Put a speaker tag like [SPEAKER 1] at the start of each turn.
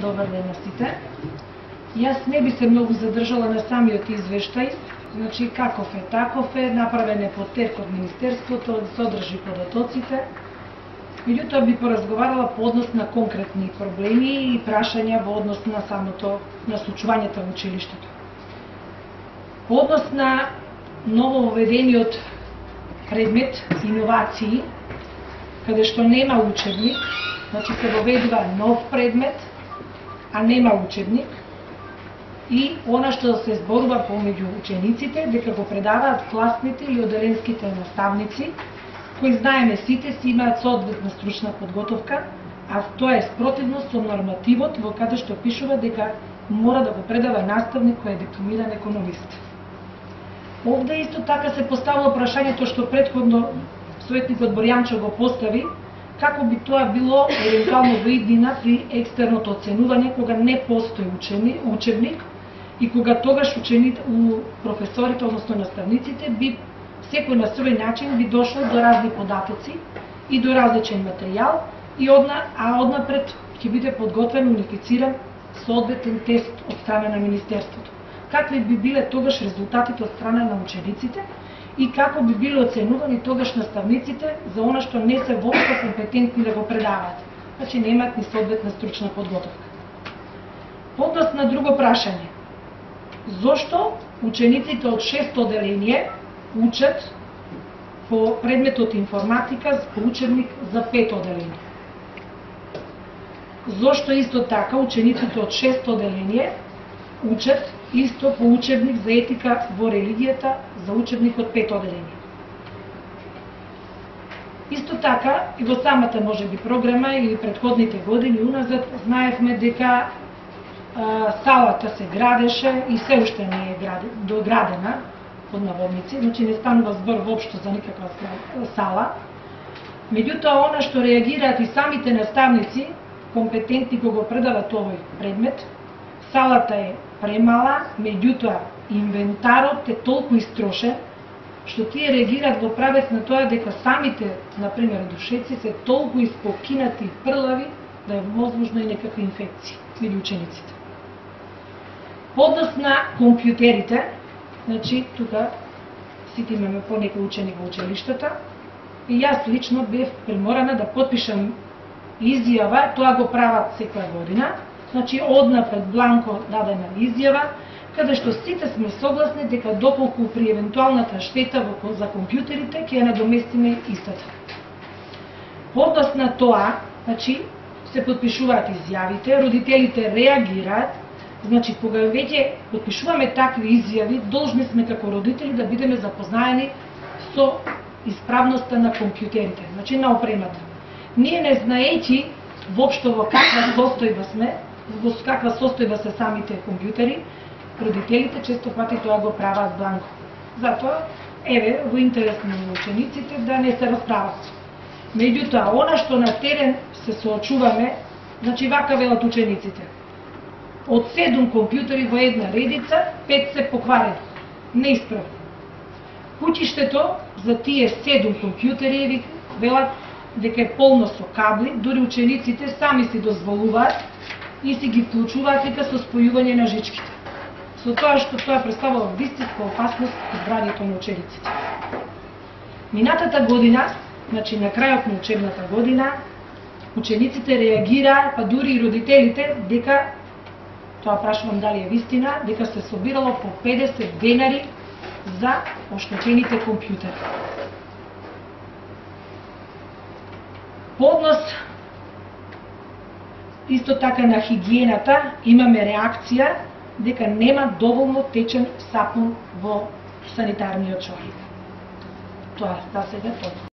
[SPEAKER 1] Добар ден на сите. Јас не би се многу задржала на самиот извештај. Значи, каков е, таков е, направен е потек од Министерството, да содржи податоците. Меѓутоа би поразговарала по однос на конкретни проблеми и прашања во однос на на случувањето во училиштето. По однос на ново введениот предмет иновации, каде што нема учебник, значи се воведува нов предмет, а нема учебник, и она што се зборува помеѓу учениците, дека го предаваат класните и оделенските наставници, кои знаеме сите си имаат соодветна стручна подготовка, а тоа е спротивно со нормативот во каде што пишува дека мора да го предава наставник кој е дипломиран економист. Овде исто така се поставило прашањето што претходно советникот Борјанчо го постави, како би тоа било евентуално во иднина при екстерното оценување кога не постои учебник и кога тогаш професорите, односно наставниците, би секој на свој начин би дошло до разни податоци и до различен материјал, а однапред ќе биде подготвен, унифициран соодветен тест од страна на Министерството. Какви би биле тогаш резултатите од страна на учениците и како би биле оценувани тогаш наставниците за она што не се воопшто компетентни да го предаваат. Значи немаат ни соодветна стручна подготовка. По однос на друго прашање. Зошто учениците од 6 оделение учат по предметот информатика по учебник за 5 оделение? Зошто исто така учениците од 6 оделение учат исто по учебник за етика во религијата за учебник од 5 оделение? Исто така и во самата можеби програма и предходните години уназад знаевме дека салата се градеше и се уште не е доградена под наводници, значи не станува збор воопшто за никаква сала. Меѓутоа, она што реагираат и самите наставници, компетентни кога го предават овој предмет, салата е премала, меѓутоа инвентарот е толку истрошен, што тие реагираат во правец на тоа дека самите, например, душеци се толку испокинати и прлави, да е возможно и некакви инфекции меѓу учениците. По однос на компјутерите, значи, тука сите имаме по некој ученик во училиштата, и јас лично бев приморана да потпишам изјава, тоа го прават секоја година, значи однапред бланко дадена изјава, каде што сите сме согласни дека доколку при евентуалната штета за компјутерите ќе ја надоместиме истата. По однос на тоа, значи, се потпишуваат изјавите, родителите реагираат. Значи, кога веќе потпишуваме такви изјави, должни сме како родители да бидеме запознаени со исправноста на компјутерите, значи на опремата. Ние не знаејќи воопшто во каква состојба сме, во каква состојба се самите компјутери, родителите често пати тоа го прават бланко. Затоа, еве, во интерес на учениците да не се расправат. Меѓутоа, она што на терен се соочуваме, значи вака велат учениците. Од 7 компјутери во една редица, 5 се покварени, неисправни. Куќиштето за тие 7 компјутери велат дека е полно со кабли, дури учениците сами си дозволуваат и си ги вклучуваат вика со спојување на жичките. Со тоа што тоа представува вистинска опасност за здравјето на учениците. Минатата година, значи на крајот на учебната година, учениците реагираа, па дури и родителите, дека, тоа прашувам дали е вистина, дека се собирало по 50 денари за оштетените компјутери. По однос исто така на хигиената имаме реакција дека нема доволно течен сапун во санитарниот чорик. Тоа за сега тоа.